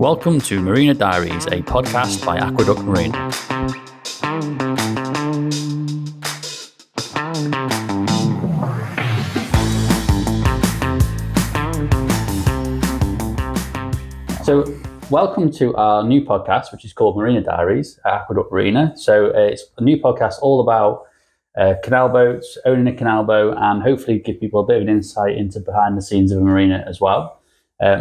Welcome to Marina Diaries, a podcast by Aqueduct Marina. So, welcome to our new podcast, which is called Marina Diaries at Aqueduct Marina. So, it's a new podcast all about canal boats, owning a canal boat, and hopefully give people a bit of an insight into behind the scenes of a marina as well.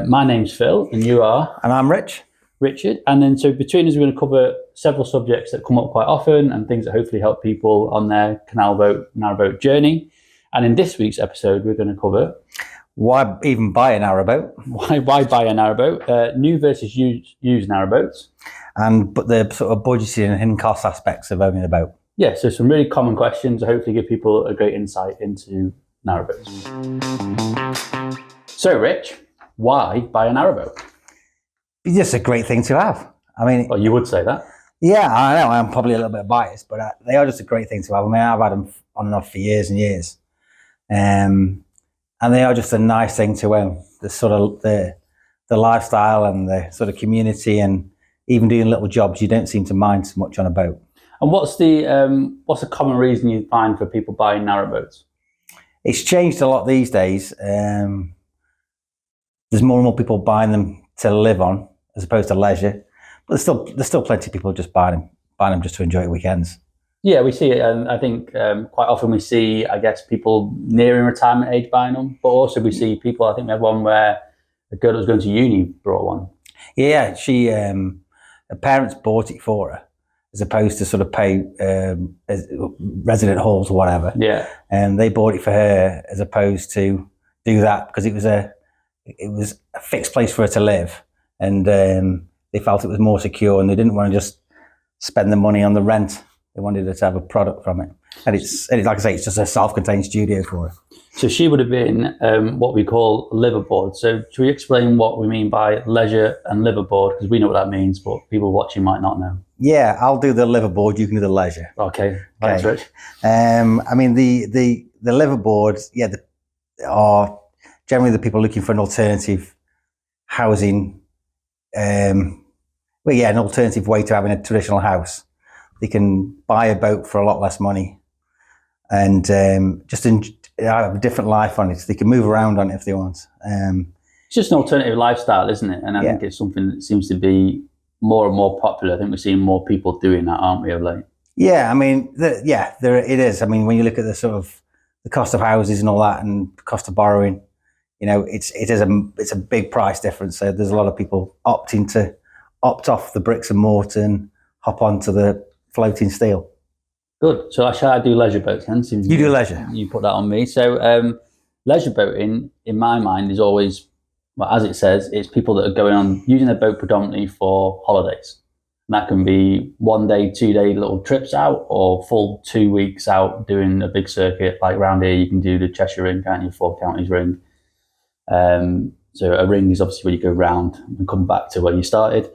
My name's Phil, and you are? And I'm Richard. And then so between us, we're going to cover several subjects that come up quite often and things that hopefully help people on their canal boat, narrowboat journey. And in this week's episode, we're going to cover why even buy a narrowboat? Why buy a narrowboat? New versus used narrowboats. But the sort of budgeting and hidden cost aspects of owning a boat. Yeah, so some really common questions to hopefully give people a great insight into narrowboats. So, Rich, why buy a narrowboat? It's just a great thing to have. I mean, well, you would say that. Yeah, I know. I'm probably a little bit biased, but they are just a great thing to have. I mean, I've had them on and off for years and years, and they are just a nice thing to own. The sort of the lifestyle and the sort of community, and even doing little jobs, you don't seem to mind so much on a boat. And what's the common reason you find for people buying narrowboats? It's changed a lot these days. There's more and more people buying them to live on as opposed to leisure, but there's still plenty of people just buying them just to enjoy weekends. Yeah, we see it, and I think quite often we see, I guess, people nearing retirement age buying them, but also we see people. I think we had one where a girl that was going to uni brought one. Yeah, she her parents bought it for her as opposed to sort of pay resident halls or whatever. Yeah, and they bought it for her as opposed to do that because it was a fixed place for her to live, and they felt it was more secure, and they didn't want to just spend the money on the rent. They wanted her to have a product from it, and it's like I say, it's just a self-contained studio for her. So she would have been what we call liverboard. So should we explain what we mean by leisure and liverboard, because we know what that means, but people watching might not know. Yeah, I'll do the liverboard. You can do the leisure. Okay, thanks, Rich. I mean the liverboards, are generally the people looking for an alternative housing. An alternative way to having a traditional house. They can buy a boat for a lot less money, and just have a different life on it. They can move around on it if they want. It's just an alternative lifestyle, isn't it? And I think it's something that seems to be more and more popular. I think we're seeing more people doing that, aren't we, of late? Yeah, I mean, it is. I mean, when you look at the sort of the cost of houses and all that, and the cost of borrowing, it's a big price difference. So there's a lot of people opting to opt off the bricks and mortar and hop onto the floating steel. Good. So shall I do leisure boats then? You do leisure. You put that on me. So leisure boating, in my mind, is always, well, as it says, it's people that are going on using their boat predominantly for holidays. And that can be 1 day, 2 day little trips out, or full 2 weeks out doing a big circuit. Like around here, you can do the Cheshire Ring, can't you? 4 counties ring. So a ring is obviously where you go round and come back to where you started.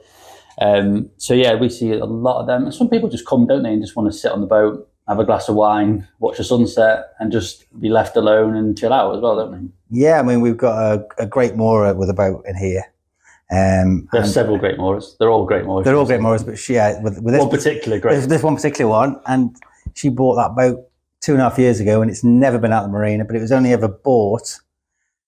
We see a lot of them. And some people just come, don't they, and just want to sit on the boat, have a glass of wine, watch the sunset, and just be left alone and chill out as well, don't they? Yeah, I mean, we've got a great moorer with a boat in here. There's several great moorers. They're all great moorers. They're all great moorers, but with this one particular great. This one particular one, and she bought that boat 2.5 years ago, and it's never been out of the marina, but it was only ever bought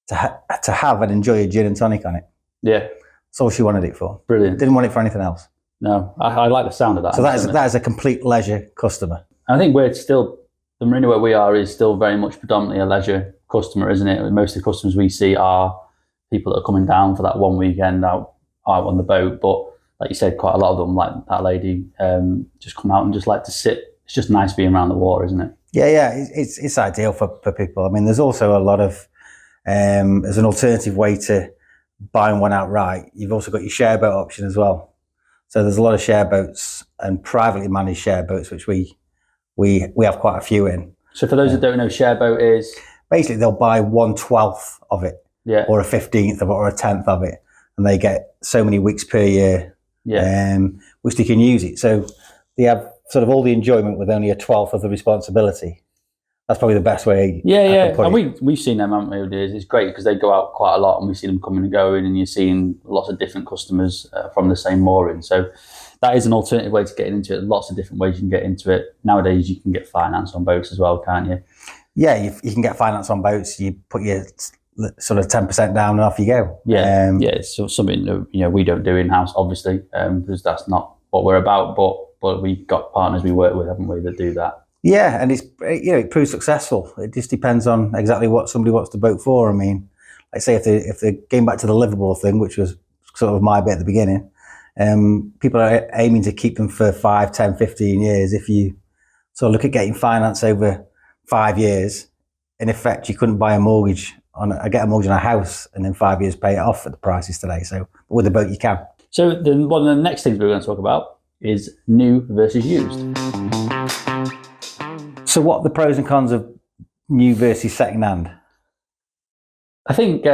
to have and enjoy a gin and tonic on it. Yeah. That's all she wanted it for. Brilliant. Didn't want it for anything else. No, I like the sound of that. So that is a complete leisure customer. I think the marina where we are is still very much predominantly a leisure customer, isn't it? Most of the customers we see are people that are coming down for that one weekend out on the boat. But like you said, quite a lot of them, like that lady, just come out and just like to sit. It's just nice being around the water, isn't it? Yeah, it's ideal for people. I mean, there's also a lot of, as an alternative way to buying one outright, you've also got your share boat option as well. So there's a lot of share boats and privately managed share boats, which we have quite a few in. So for those that don't know, share boat is? Basically, they'll buy 1/12 of it, or a 15th of it, or a 10th of it, and they get so many weeks per year, which they can use it. So they have sort of all the enjoyment with only a 12th of the responsibility. That's probably the best way. Yeah, I can yeah. put And it. we've seen them, haven't we? It's great because they go out quite a lot and we see them coming and going, and you're seeing lots of different customers from the same mooring. So that is an alternative way to get into it. Lots of different ways you can get into it. Nowadays, you can get finance on boats as well, can't you? Yeah, you can get finance on boats. You put your sort of 10% down and off you go. Yeah, yeah. It's something that we don't do in house, obviously, because that's not what we're about. But we've got partners we work with, haven't we, that do that. Yeah, and it proves successful. It just depends on exactly what somebody wants the boat for. I mean, like say if they're going back to the liveaboard thing, which was sort of my bit at the beginning, people are aiming to keep them for 5, 10, 15 years. If you sort of look at getting finance over 5 years, in effect, you couldn't buy a mortgage get a mortgage on a house and in 5 years pay it off at the prices today. So with a boat, you can. So one of the next things we're going to talk about is new versus used. So what are the pros and cons of new versus second hand? I think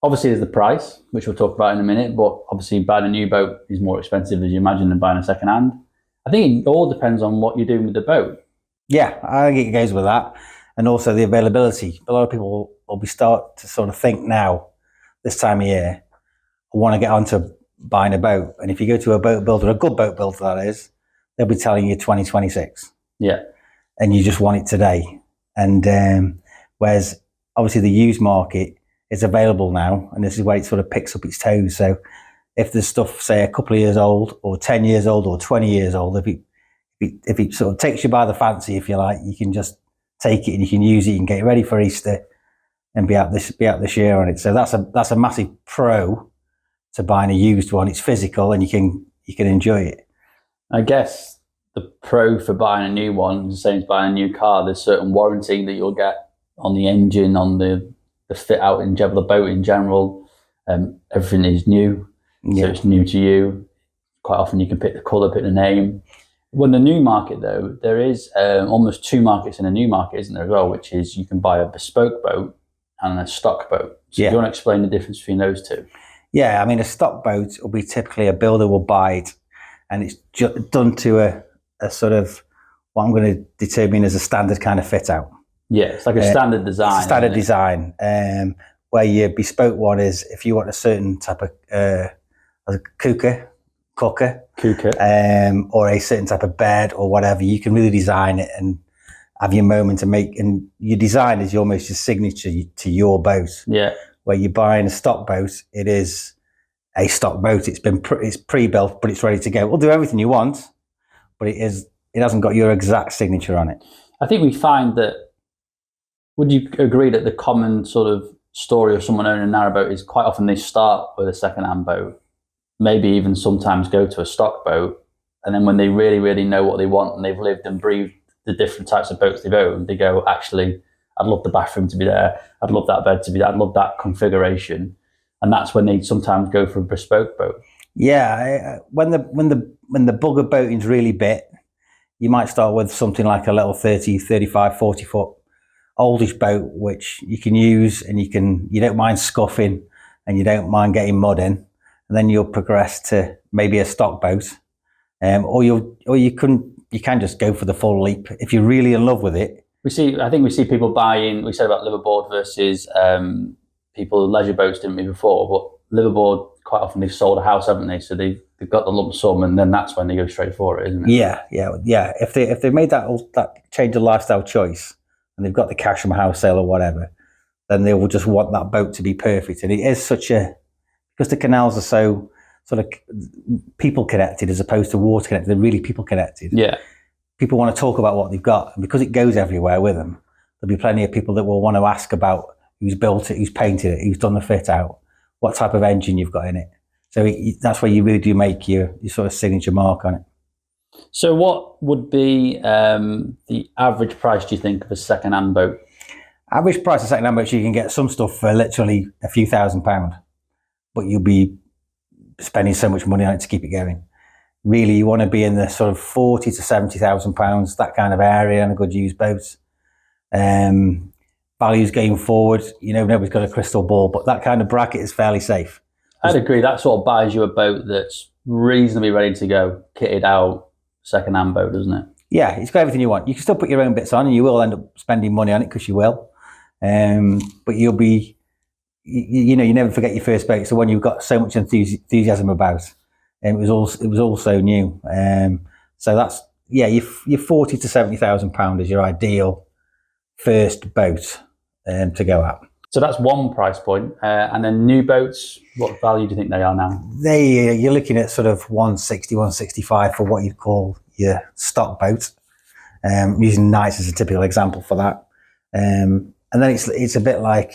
obviously there's the price, which we'll talk about in a minute, but obviously buying a new boat is more expensive, as you imagine, than buying a second hand. I think it all depends on what you're doing with the boat. Yeah, I think it goes with that. And also the availability. A lot of people will be start to sort of think now, this time of year, want to get onto buying a boat. And if you go to a boat builder, a good boat builder that is, they'll be telling you 2026. Yeah. And you just want it today. And whereas obviously the used market is available now, and this is where it sort of picks up its toes. So if there's stuff, say, a couple of years old or 10 years old or 20 years old, if it sort of takes you by the fancy, if you like, you can just take it and you can use it, you can get it ready for Easter and be out this year on it. So that's a massive pro to buying a used one. It's physical and you can enjoy it. I guess the pro for buying a new one is the same as buying a new car. There's certain warranty that you'll get on the engine, on the fit out in general, the boat in general. Everything is new, so it's new to you. Quite often you can pick the colour, pick the name. When the new market, though, there is almost two markets in a new market, isn't there, as well, which is you can buy a bespoke boat and a stock boat. So do you want to explain the difference between those two? Yeah, I mean, a stock boat will be typically a builder will buy it and it's done to a sort of what I'm going to determine as a standard kind of fit out. Yeah, it's like a standard design. It's a standard design. Where your bespoke one is if you want a certain type of cooker, or a certain type of bed or whatever, you can really design it and have your moment to make, and your design is almost your signature to your boat. Yeah. Where you're buying a stock boat, it is a stock boat. It's pre-built, but it's ready to go. It'll do everything you want, but it hasn't got your exact signature on it. I think we find that. Would you agree that the common sort of story of someone owning a narrowboat is quite often they start with a second-hand boat, maybe even sometimes go to a stock boat, and then when they really, really know what they want and they've lived and breathed the different types of boats they've owned, they go, actually, I'd love the bathroom to be there, I'd love that bed to be there, I'd love that configuration, and that's when they sometimes go for a bespoke boat. Yeah, when the bug of boating's really bit, you might start with something like a little 30, 35, 40 foot oldish boat, which you can use and you don't mind scuffing and you don't mind getting mud in, and then you'll progress to maybe a stock boat, or you can just go for the full leap if you're really in love with it. I think we see people buying. We said about liveaboard versus people leisure boats, didn't we, before? But liveaboard, quite often they've sold a house, haven't they? So they've got the lump sum, and then that's when they go straight for it, isn't it? Yeah. If they've made that change of lifestyle choice, and they've got the cash from a house sale or whatever, then they will just want that boat to be perfect. And it is because the canals are so sort of people connected as opposed to water connected, they're really people connected. Yeah. People want to talk about what they've got. And because it goes everywhere with them, there'll be plenty of people that will want to ask about who's built it, who's painted it, who's done the fit out, what type of engine you've got in it. So that's where you really do make your sort of signature mark on it. So what would be the average price, do you think, of a second-hand boat? Average price of second-hand boats, you can get some stuff for literally a few £1,000s, but you'll be spending so much money on it to keep it going. Really, you want to be in the sort of 40 to 70,000 pounds, that kind of area on a good used boat. Values going forward, nobody's got a crystal ball, but that kind of bracket is fairly safe. I'd agree. That sort of buys you a boat that's reasonably ready to go, kitted out, second-hand boat, doesn't it? Yeah, it's got everything you want. You can still put your own bits on, and you will end up spending money on it because you will. But you'll be, you know, you never forget your first boat. So when you've got so much enthusiasm about, and it was all so new. So that's your 40 to £70,000 is your ideal first boat to go at. So that's one price point. And then new boats, what value do you think they are now? You're looking at sort of 160, 165 for what you'd call your stock boat. Using Knights as a typical example for that. And then it's a bit like,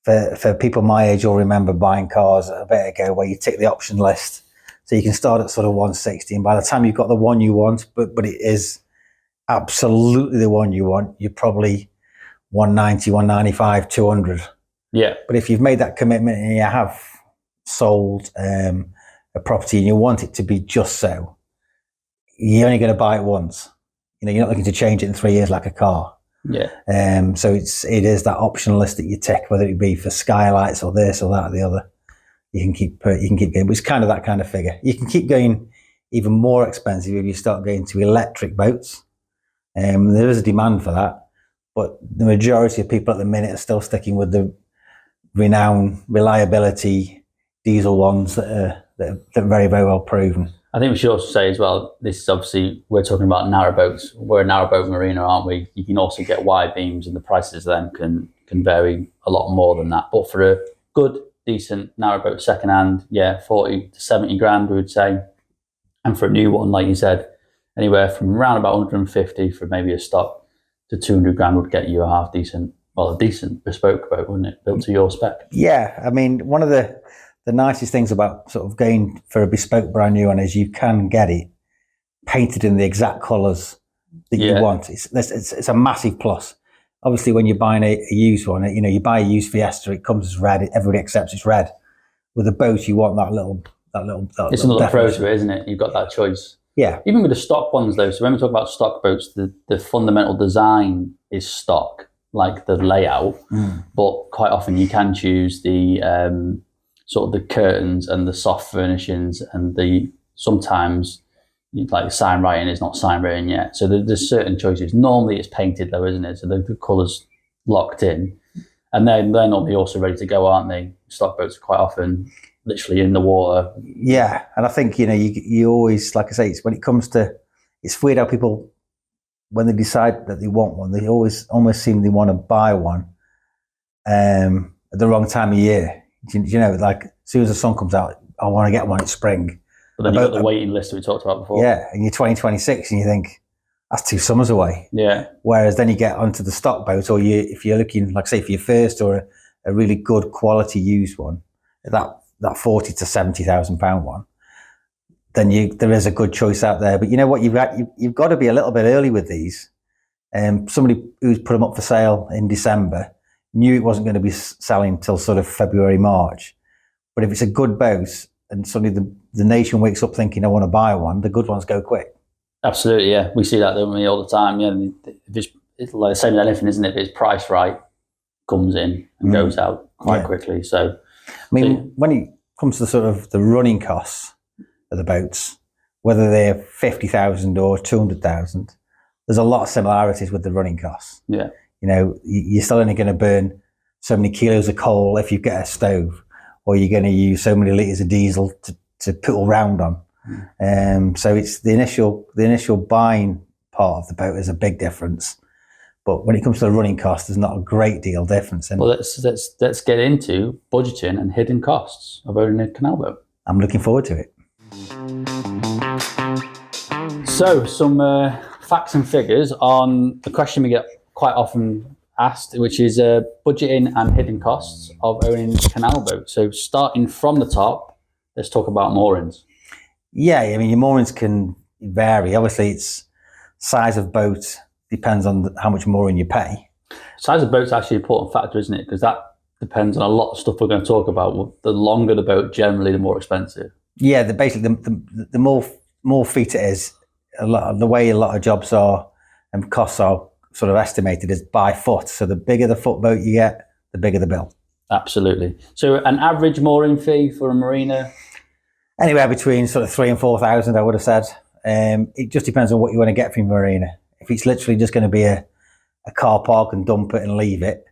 for people my age, you'll remember buying cars a bit ago where you tick the option list. So you can start at sort of 160, and by the time you've got the one you want, but it is absolutely the one you want, you're probably 190, 195, 200. Yeah. But if you've made that commitment and you have sold a property and you want it to be just so, you're only going to buy it once. You know, you're not looking to change it in 3 years like a car. Yeah. So it is that option list that you tick, whether it be for skylights or this or that or the other. You can keep going. But it's kind of that kind of figure. You can keep going even more expensive if you start going to electric boats. There is a demand for that, but the majority of people at the minute are still sticking with the renowned reliability diesel ones that are very, very well proven. I think we should also say as well, this is obviously, we're talking about narrowboats. We're a narrowboat marina, aren't we? You can also get wide beams, and the prices of them can vary a lot more than that. But for a good, decent narrowboat secondhand, 40 to 70 grand, we would say. And for a new one, like you said, anywhere from around about 150 for maybe a stock to 200 grand would get you a decent bespoke boat, wouldn't it? Built to your spec. Yeah, I mean, one of the nicest things about sort of going for a bespoke brand new one is you can get it painted in the exact colours that you want. It's a massive plus. Obviously, when you're buying a used one, you know, you buy a used Fiesta, it comes as red. Everybody accepts it's red. With a boat, you want that little. It's another pro to it, isn't it? You've got that choice. Yeah. Even with the stock ones, though. So when we talk about stock boats, the fundamental design is stock, like the layout. But quite often you can choose the sort of the curtains and the soft furnishings, and sometimes like sign writing is not sign written yet. So there's certain choices. Normally it's painted though, isn't it? So the colours locked in, and they're normally also ready to go, aren't they? Stock boats are quite often literally in the water. Yeah, and I think, you know, you always, like I say, it's when it comes to, it's weird how people, when they decide that they want one, they always almost seem they want to buy one at the wrong time of year. You know, like as soon as the sun comes out, I want to get one. It's spring. But then you've got the waiting list that we talked about before. Yeah, and you're 2026 and you think, that's 2 summers away. Yeah. Whereas then you get onto the stock boat, or if you're looking, like say, for your first or a really good quality used one, that 40 to 70,000 pound one, then there is a good choice out there. But you know what, you've got to be a little bit early with these. Somebody who's put them up for sale in December knew it wasn't going to be selling till sort of February, March. But if it's a good boat and suddenly the nation wakes up thinking, I want to buy one, the good ones go quick. Absolutely, yeah. We see that, don't we, all the time. Yeah, it's like the same as anything, isn't it? If it's priced right, comes in and goes out quite quickly. So, I mean, when it comes to sort of the running costs of the boats, whether they're 50,000 or 200,000, there's a lot of similarities with the running costs. Yeah. You know, you're still only going to burn so many kilos of coal if you get a stove, or you're going to use so many litres of diesel to put all round on. So it's the initial buying part of the boat is a big difference. But when it comes to the running cost, there's not a great deal difference. Well, let's get into budgeting and hidden costs of owning a canal boat. I'm looking forward to it. So some facts and figures on the question we get quite often asked, which is budgeting and hidden costs of owning a canal boat. So starting from the top, let's talk about moorings. Yeah, I mean, your moorings can vary. Obviously, it's size of boat depends on how much mooring you pay. Size of boat's actually an important factor, isn't it? Because that depends on a lot of stuff we're going to talk about. The longer the boat, generally, the more expensive. Yeah, the more feet it is, the way a lot of jobs are and costs are sort of estimated is by foot. So the bigger the foot boat you get, the bigger the bill. Absolutely. So an average mooring fee for a marina? Anywhere between sort of 3,000 and 4,000, I would have said. It just depends on what you want to get from your marina. If it's literally just going to be a car park and dump it and leave it,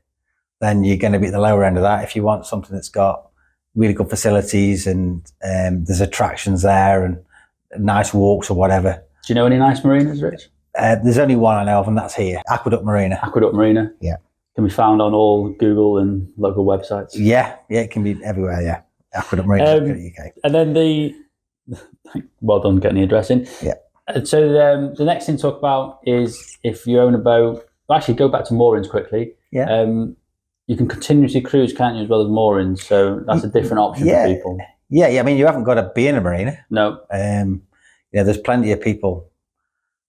then you're going to be at the lower end of that. If you want something that's got really good facilities and there's attractions there and nice walks or whatever. Do you know any nice marinas, Rich? There's only one I know of, and that's here, Aqueduct Marina. Aqueduct Marina? Yeah. Can be found on all Google and local websites? Yeah, it can be everywhere, yeah. Aqueduct Marina, UK. And then well done getting the address in. Yeah. So the next thing to talk about is if you own a boat, actually go back to moorings quickly. Yeah. You can continuously cruise, can't you, as well as moorings? So that's a different option for people. Yeah, I mean, you haven't got to be in a marina. No. There's plenty of people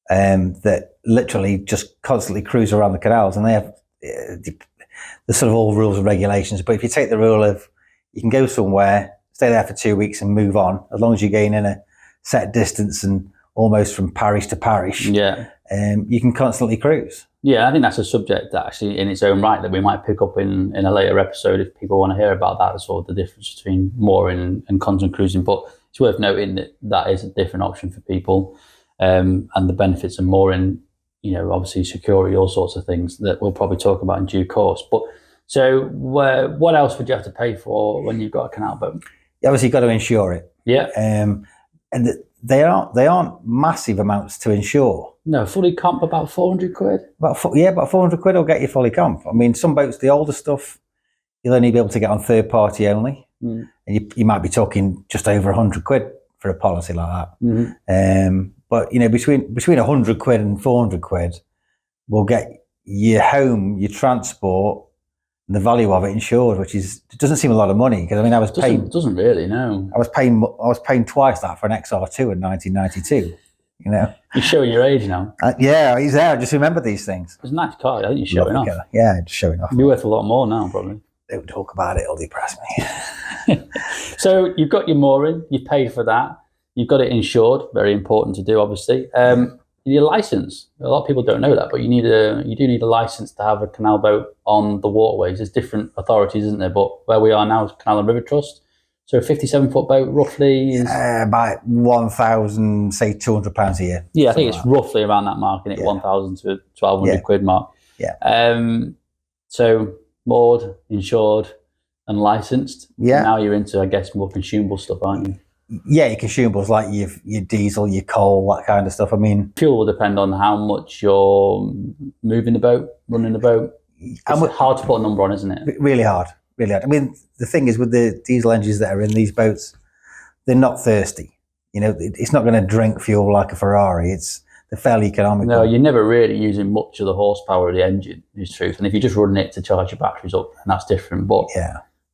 that literally just constantly cruise around the canals, and they have the sort of all rules and regulations. But if you take the rule of you can go somewhere, stay there for 2 weeks and move on, as long as you're going in a set distance and almost from parish to parish, you can constantly cruise. Yeah, I think that's a subject that actually in its own right that we might pick up in a later episode if people want to hear about that, sort of the difference between mooring and constant cruising. But it's worth noting that that is a different option for people, and the benefits of mooring, obviously security, all sorts of things that we'll probably talk about in due course. But so what else would you have to pay for when you've got a canal boat? Obviously, you've got to insure it. Yeah. And they aren't massive amounts to insure. No, fully comp about 400 quid. About 400 quid will get you fully comp. I mean, some boats, the older stuff, you'll only be able to get on third party only, and you might be talking just over 100 quid for a policy like that. Mm-hmm. But between 100 quid and 400 quid, will get your home, your transport, and the value of it insured, which doesn't seem a lot of money because I was paying. Doesn't really, no. I was paying twice that for an XR2 in 1992. You're showing your age now. Yeah, he's there. I just remember these things. It's a nice car. I think you're showing off. Yeah, just showing off. It'd be worth a lot more now, probably. Don't talk about it. It'll depress me. So you've got your mooring. You've paid for that. You've got it insured. Very important to do, obviously. You need a license. A lot of people don't know that, but you do need a license to have a canal boat on the waterways. There's different authorities, isn't there? But where we are now is Canal and River Trust. So a 57-foot boat roughly is about £1,000, say £200 a year. Yeah, I think it's roughly around that mark, isn't it? 1,000 to 1,200 quid mark. Yeah. So moored, insured, and licensed. Yeah. Now you're into, I guess, more consumable stuff, aren't you? Yeah, your consumables like your diesel, your coal, that kind of stuff. I mean, fuel will depend on how much you're moving the boat, running the boat. It's hard to put a number on, isn't it? Really hard. Really hard. I mean, the thing is with the diesel engines that are in these boats, they're not thirsty. It's not going to drink fuel like a Ferrari. They're fairly economical. No, you're never really using much of the horsepower of the engine, is truth. And if you're just running it to charge your batteries up, then that's different. But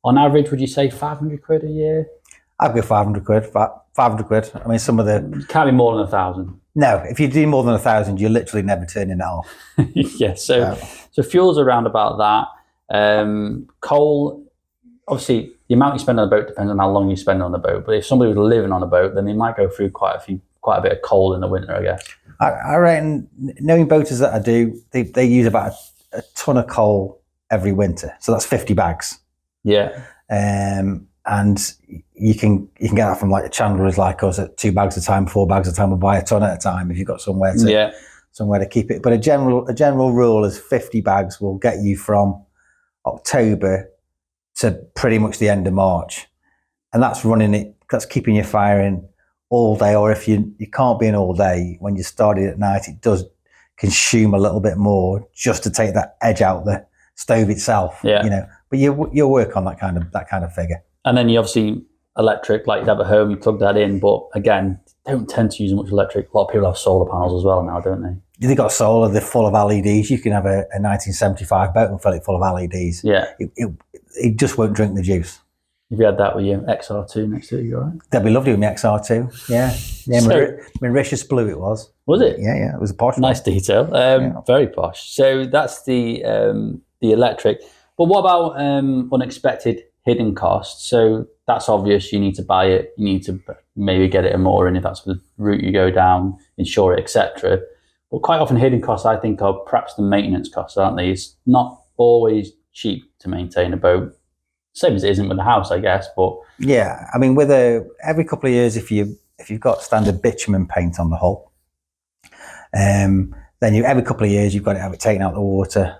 on average, would you say 500 quid a year? I'd go 500 quid. 500 quid. I mean, some of the... It can't be more than 1,000. No, if you do more than 1,000, you're literally never turning it off. Yeah, so fuel's around about that. Coal, obviously, the amount you spend on a boat depends on how long you spend on the boat. But if somebody was living on a boat, then they might go through quite a bit of coal in the winter, I guess. I reckon, knowing boaters that I do, they use about a ton of coal every winter. So that's 50 bags. Yeah. And you can get that from like the chandlers like us at 2 bags a time, 4 bags a time, or buy a ton at a time if you've got somewhere to keep it. But a general rule is 50 bags will get you from October to pretty much the end of March, and that's keeping your fire in all day. Or if you can't be in all day, when you start it at night, it does consume a little bit more just to take that edge out the stove itself. Yeah. But you'll work on that kind of figure. And then you obviously electric, like you'd have at home, you plug that in. But again, don't tend to use much electric. A lot of people have solar panels as well now, don't they? They've got solar, they're full of LEDs. You can have a 1975 boat and fill it full of LEDs. Yeah. It just won't drink the juice. If you had that with your XR2 next to it, you're all right? That'd be lovely with my XR2. Yeah. Mauritius blue it was. Was it? Yeah. It was a posh one. Nice detail. Very posh. So that's the electric. But what about unexpected hidden costs? So that's obvious. You need to buy it. You need to maybe get it a mooring if that's the route you go down, insure it, etc. But quite often hidden costs, I think, are perhaps the maintenance costs, aren't they? It's not always cheap to maintain a boat. Same as it isn't with a house, I guess. But yeah, I mean, every couple of years, if you if you've got standard bitumen paint on the hull, then every couple of years you've got to have it taken out of the water,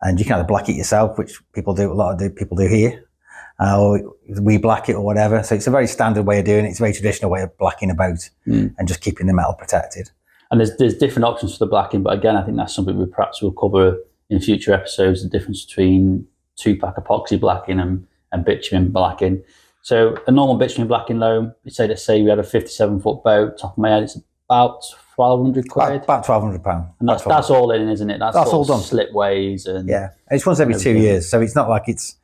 and you can either black it yourself, which people do. A lot of people do here, or we black it or whatever. So it's a very standard way of doing it. It's a very traditional way of blacking a boat and just keeping the metal protected. And there's different options for the blacking, but again, I think that's something we perhaps will cover in future episodes, the difference between 2-pack epoxy blacking and bitumen blacking. So a normal bitumen blacking loam, let's say we had a 57-foot boat, top of my head, it's about 1,200 quid. About £1,200. And that's all in, isn't it? That's all done. Slipways and... Yeah, and it's once every 2 years, so it's not like it's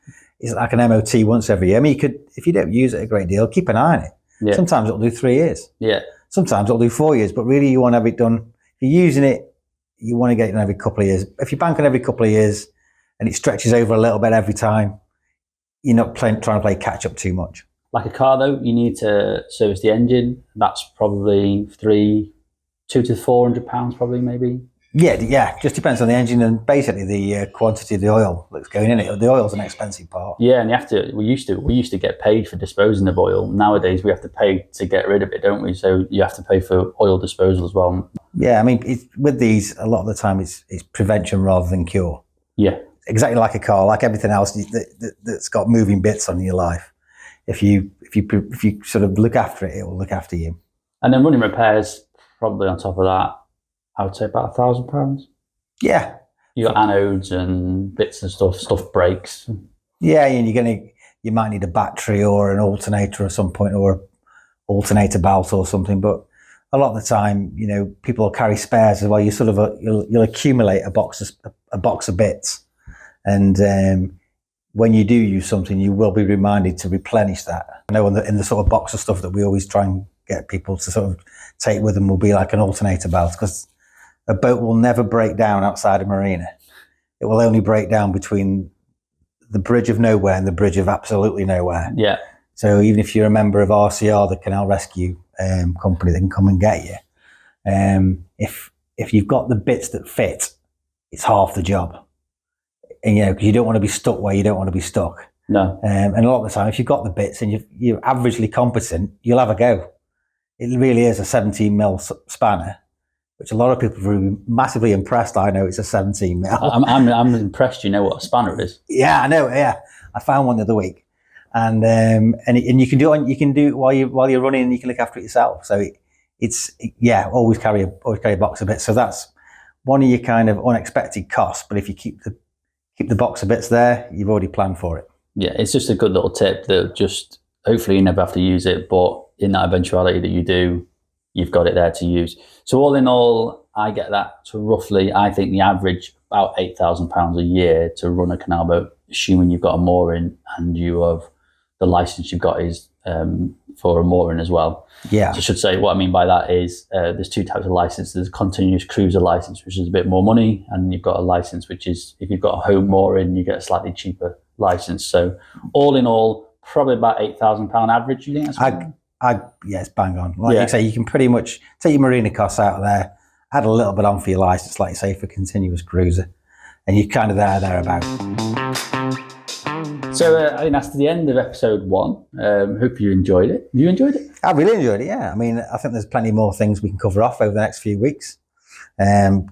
like an MOT once every year. I mean, you could, if you don't use it a great deal, keep an eye on it. Yeah. Sometimes it'll do 3 years. Yeah. Sometimes it'll do 4 years, but really you want to have it done. If you're using it, you want to get it done every couple of years. If you're banking every couple of years and it stretches over a little bit every time, you're not trying to play catch up too much. Like a car though, you need to service the engine. That's probably £200 to £400 probably maybe. Yeah, just depends on the engine and basically the quantity of the oil that's going in it. The oil's an expensive part. Yeah, and we used to get paid for disposing of oil. Nowadays we have to pay to get rid of it, don't we? So you have to pay for oil disposal as well. Yeah, I mean, with these, a lot of the time it's prevention rather than cure. Yeah, exactly like a car, like everything else that's got moving bits on your life. If you sort of look after it, it will look after you. And then running repairs, probably on top of that, I would say about £1,000. Yeah. You got anodes and bits and stuff breaks. Yeah, and you might need a battery or an alternator at some point, or an alternator belt or something. But a lot of the time, people will carry spares as well. You sort of you'll accumulate a box of bits, and when you do use something, you will be reminded to replenish that. I know in the sort of box of stuff that we always try and get people to sort of take with them will be like an alternator belt, because a boat will never break down outside of Marina. It will only break down between the bridge of nowhere and the bridge of absolutely nowhere. Yeah. So even if you're a member of RCR, the Canal Rescue company, they can come and get you. If you've got the bits that fit, it's half the job. And because you don't want to be stuck where you don't want to be stuck. No. And a lot of the time, if you've got the bits and you're averagely competent, you'll have a go. It really is a 17mm spanner, which a lot of people are massively impressed. I know it's a 17mm. I'm impressed. You know what a spanner is? Yeah, I know. Yeah, I found one the other week, and you can do it while you're running, and you can look after it yourself. So always carry a box of bits. So that's one of your kind of unexpected costs. But if you keep the box of bits there, you've already planned for it. Yeah, it's just a good little tip that just hopefully you never have to use it, but in that eventuality that you do, you've got it there to use. So all in all, I get that to roughly, I think the average about £8,000 a year to run a canal boat, assuming you've got a mooring and you have the license you've got is for a mooring as well. Yeah. So I should say what I mean by that is there's two types of license. There's a continuous cruiser license, which is a bit more money, and you've got a license which is, if you've got a home mooring, you get a slightly cheaper license. So all in all, probably about £8,000 average. Do you think that's yeah, it's bang on. Like you say, you can pretty much take your marina costs out of there, add a little bit on for your license, like you say, for continuous cruiser, and you're kind of thereabout. So I think that's the end of episode 1. Hope you enjoyed it. Have you enjoyed it? I really enjoyed it, yeah. I mean, I think there's plenty more things we can cover off over the next few weeks.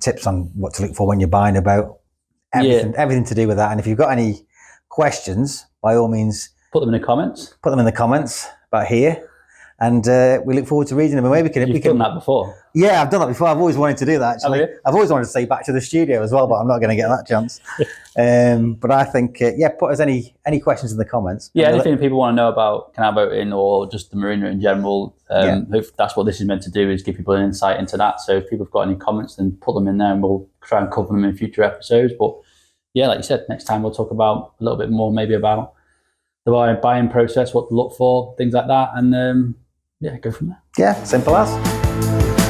Tips on what to look for when you're buying a boat, everything to do with that. And if you've got any questions, by all means, put them in the comments. Put them in the comments about here. And we look forward to reading them. And maybe You've done that before? Yeah, I've done that before. I've always wanted to do that, actually. I've always wanted to say back to the studio as well, but I'm not going to get that chance. But I think, put us any questions in the comments. Yeah, anything people want to know about canal boating or just the marina in general. Hope that's what this is meant to do, is give people an insight into that. So if people have got any comments, then put them in there and we'll try and cover them in future episodes. But yeah, like you said, next time we'll talk about a little bit more maybe about the buying process, what to look for, things like that. And go from there. Yeah, simple as.